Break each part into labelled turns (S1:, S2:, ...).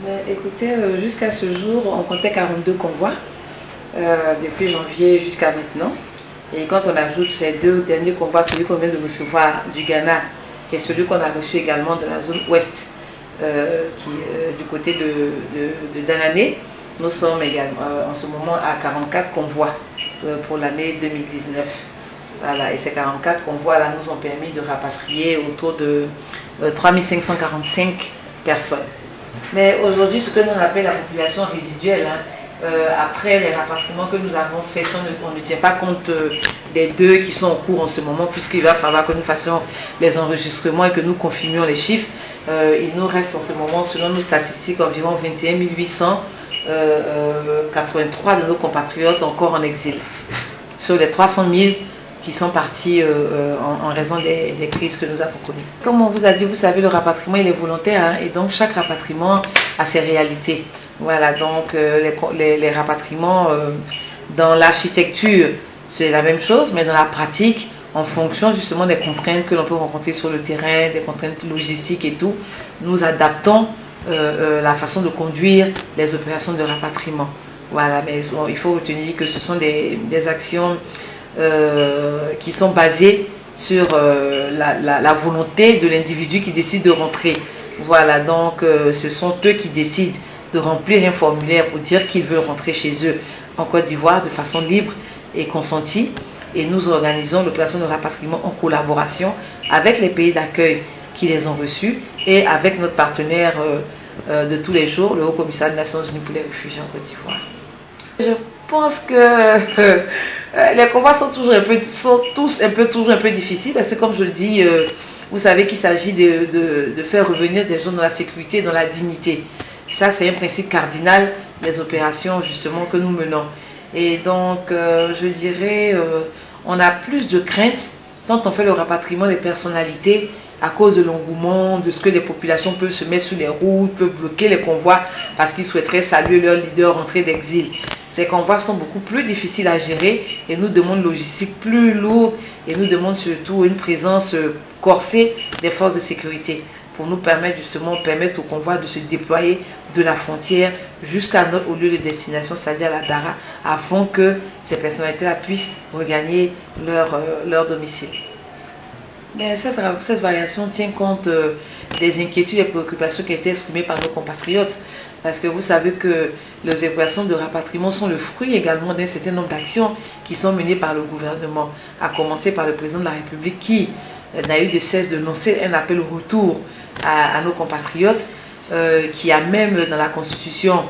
S1: Mais écoutez, jusqu'à ce jour, on comptait 42 convois depuis janvier jusqu'à maintenant. Et quand on ajoute ces deux derniers convois, celui qu'on vient de recevoir du Ghana et celui qu'on a reçu également de la zone ouest, du côté de Danané, nous sommes également en ce moment à 44 convois pour l'année 2019. Voilà, et ces 44 convois-là nous ont permis de rapatrier autour de 3545 personnes. Mais aujourd'hui, ce que nous appelle la population résiduelle, après les rapatriements que nous avons faits, on ne tient pas compte des deux qui sont en cours en ce moment, puisqu'il va falloir que nous fassions les enregistrements et que nous confirmions les chiffres. Il nous reste en ce moment, selon nos statistiques, environ 21 883 de nos compatriotes encore en exil, sur les 300 000 qui sont partis en raison des crises que nous avons connues. Comme on vous a dit, vous savez, le rapatriement il est volontaire, et donc chaque rapatriement a ses réalités. Voilà, donc les rapatriements dans l'architecture, c'est la même chose, mais dans la pratique, en fonction justement des contraintes que l'on peut rencontrer sur le terrain, des contraintes logistiques et tout, nous adaptons la façon de conduire les opérations de rapatriement. Voilà, mais il faut retenir que ce sont des actions qui sont basées sur la volonté de l'individu qui décide de rentrer. Voilà, donc ce sont eux qui décident de remplir un formulaire pour dire qu'ils veulent rentrer chez eux en Côte d'Ivoire de façon libre et consentie. Et nous organisons l'opération de rapatriement en collaboration avec les pays d'accueil qui les ont reçus et avec notre partenaire de tous les jours, le Haut-Commissariat des Nations Unies pour les réfugiés en Côte d'Ivoire. Je pense que les combats sont toujours un peu difficiles, parce que comme je le dis, vous savez qu'il s'agit de faire revenir des gens dans la sécurité et dans la dignité. Ça, c'est un principe cardinal des opérations justement que nous menons. Et donc, je dirais, on a plus de crainte quand on fait le rapatriement des personnalités à cause de l'engouement, de ce que les populations peuvent se mettre sur les routes, peuvent bloquer les convois parce qu'ils souhaiteraient saluer leur leader rentré d'exil. Ces convois sont beaucoup plus difficiles à gérer et nous demandent une logistique plus lourde et nous demandent surtout une présence corsée des forces de sécurité pour nous permettre aux convois de se déployer de la frontière jusqu'à notre lieu de destination, c'est-à-dire la Dara, afin que ces personnalités-là puissent regagner leur domicile. Mais cette variation tient compte des inquiétudes et préoccupations qui ont été exprimées par nos compatriotes. Parce que vous savez que les opérations de rapatriement sont le fruit également d'un certain nombre d'actions qui sont menées par le gouvernement, à commencer par le président de la République qui n'a eu de cesse de lancer un appel au retour à nos compatriotes, qui a même dans la Constitution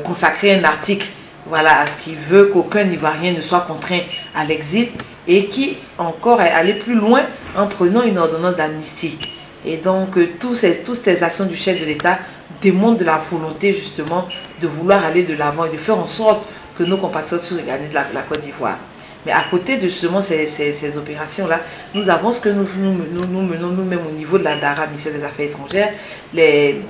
S1: consacré un article, voilà, à ce qu'il veut qu'aucun Ivoirien ne soit contraint à l'exil, et qui encore est allé plus loin en prenant une ordonnance d'amnistie. Et donc, toutes ces actions du chef de l'État démontrent de la volonté justement de vouloir aller de l'avant et de faire en sorte que nos compatriotes se regagnent de la Côte d'Ivoire. Mais à côté de justement ces opérations-là, nous avons ce que nous menons nous-mêmes au niveau de la DARA, ministère des Affaires étrangères, les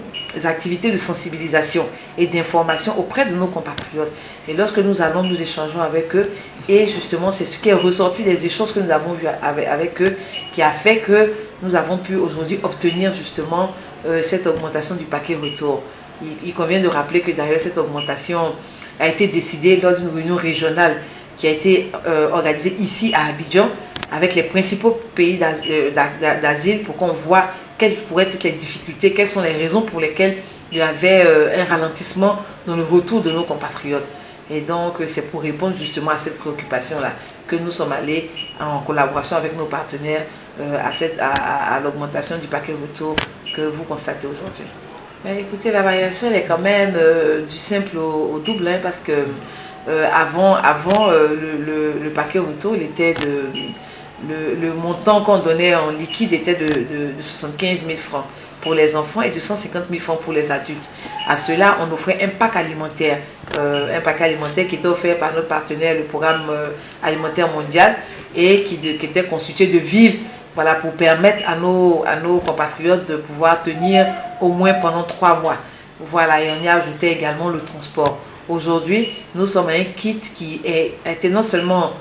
S1: activités de sensibilisation et d'information auprès de nos compatriotes. Et lorsque nous allons, nous échangeons avec eux, et justement c'est ce qui est ressorti des échanges que nous avons vus avec eux, qui a fait que nous avons pu aujourd'hui obtenir justement cette augmentation du paquet retour. Il convient de rappeler que d'ailleurs cette augmentation a été décidée lors d'une réunion régionale qui a été organisée ici à Abidjan avec les principaux pays d'asile pour qu'on voit quelles pourraient être les difficultés, quelles sont les raisons pour lesquelles il y avait un ralentissement dans le retour de nos compatriotes. Et donc c'est pour répondre justement à cette préoccupation-là que nous sommes allés en collaboration avec nos partenaires à l'augmentation du paquet retour que vous constatez aujourd'hui. Mais écoutez, la variation elle est quand même du simple au double, parce que avant le paquet retour, il était le montant qu'on donnait en liquide était de 75 000 francs pour les enfants et de 150 000 francs pour les adultes. À cela, on offrait un pack alimentaire qui était offert par notre partenaire, le programme alimentaire mondial, et qui était constitué de vivres, voilà, pour permettre à nos compatriotes de pouvoir tenir au moins pendant 3 mois. Voilà, et on y ajoutait également le transport. Aujourd'hui, nous sommes à un kit qui a été non seulement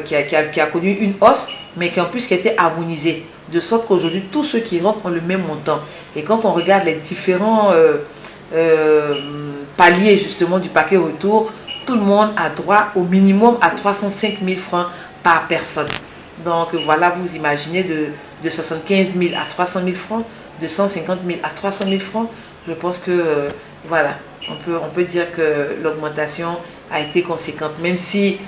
S1: qui a connu une hausse, mais qui en plus qui a été harmonisée, de sorte qu'aujourd'hui tous ceux qui rentrent ont le même montant. Et quand on regarde les différents paliers justement du paquet retour, tout le monde a droit au minimum à 305 000 francs par personne. Donc voilà, vous imaginez de 75 000 à 300 000 francs, de 150 000 à 300 000 francs. Je pense que voilà, on peut dire que l'augmentation a été conséquente, même si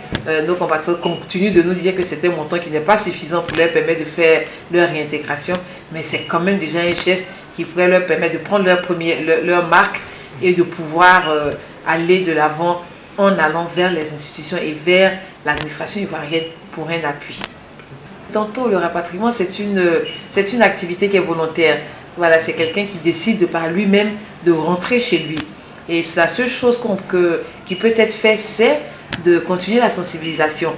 S1: nos compatriotes continuent de nous dire que c'est un montant qui n'est pas suffisant pour leur permettre de faire leur réintégration, mais c'est quand même déjà un geste qui pourrait leur permettre de prendre leur marque et de pouvoir aller de l'avant en allant vers les institutions et vers l'administration ivoirienne pour un appui. Tantôt, le rapatriement, c'est une activité qui est volontaire. Voilà, c'est quelqu'un qui décide de par lui-même de rentrer chez lui. Et la seule chose qui peut être faite, c'est de continuer la sensibilisation.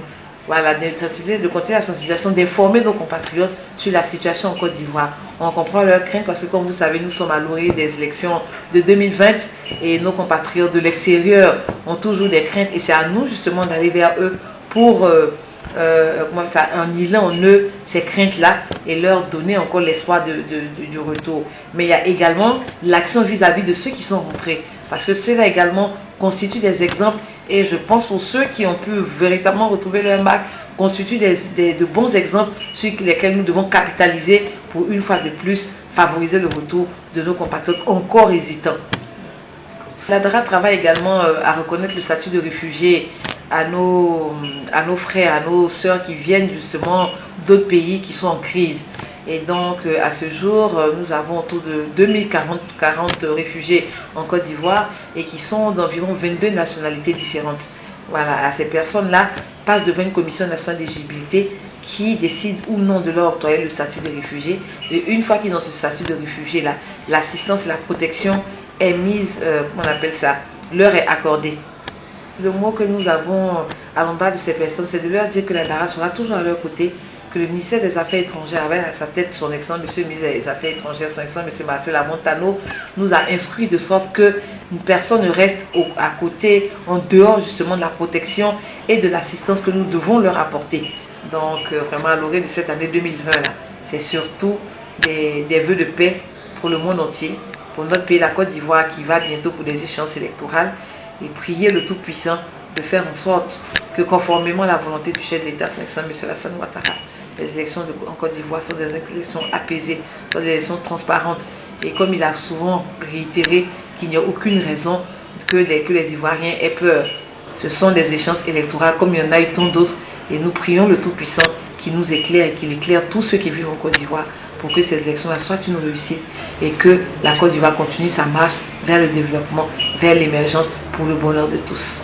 S1: Voilà, de continuer la sensibilisation, d'informer nos compatriotes sur la situation en Côte d'Ivoire. On comprend leurs craintes parce que, comme vous savez, nous sommes à l'orée des élections de 2020 et nos compatriotes de l'extérieur ont toujours des craintes et c'est à nous justement d'aller vers eux pour ennihiler en eux ces craintes-là et leur donner encore l'espoir du retour. Mais il y a également l'action vis-à-vis de ceux qui sont rentrés, parce que ceux-là également constituent des exemples et je pense pour ceux qui ont pu véritablement retrouver leur marque, constituent de bons exemples sur lesquels nous devons capitaliser pour une fois de plus favoriser le retour de nos compatriotes encore hésitants. La DRA travaille également à reconnaître le statut de réfugié à nos frères, à nos sœurs qui viennent justement d'autres pays qui sont en crise. Et donc à ce jour, nous avons autour de 2040 réfugiés en Côte d'Ivoire et qui sont d'environ 22 nationalités différentes. Voilà, ces personnes-là passent devant une commission nationale d'éligibilité qui décide ou non de leur octroyer le statut de réfugié. Et une fois qu'ils ont ce statut de réfugié-là, l'assistance et la protection est mise, leur est accordée. Le mot que nous avons à l'endroit de ces personnes, c'est de leur dire que la DARA sera toujours à leur côté, que le ministère des Affaires étrangères, avec à sa tête son excellent monsieur le ministre des Affaires étrangères, son excellent monsieur Marcel Amontano, nous a instruit de sorte que personne ne reste à côté, en dehors justement de la protection et de l'assistance que nous devons leur apporter. Donc vraiment à l'orée de cette année 2020, c'est surtout des vœux de paix pour le monde entier, pour notre pays, la Côte d'Ivoire, qui va bientôt pour des échéances électorales. Et prier le Tout-Puissant de faire en sorte que, conformément à la volonté du chef de l'État, son excellent M. Alassane Ouattara, les élections en Côte d'Ivoire sont des élections apaisées, sont des élections transparentes. Et comme il a souvent réitéré qu'il n'y a aucune raison que les Ivoiriens aient peur. Ce sont des échéances électorales comme il y en a eu tant d'autres. Et nous prions le Tout-Puissant qui nous éclaire et qu'il éclaire tous ceux qui vivent en Côte d'Ivoire pour que ces élections-là soient une réussite et que la Côte d'Ivoire continue sa marche vers le développement, vers l'émergence pour le bonheur de tous.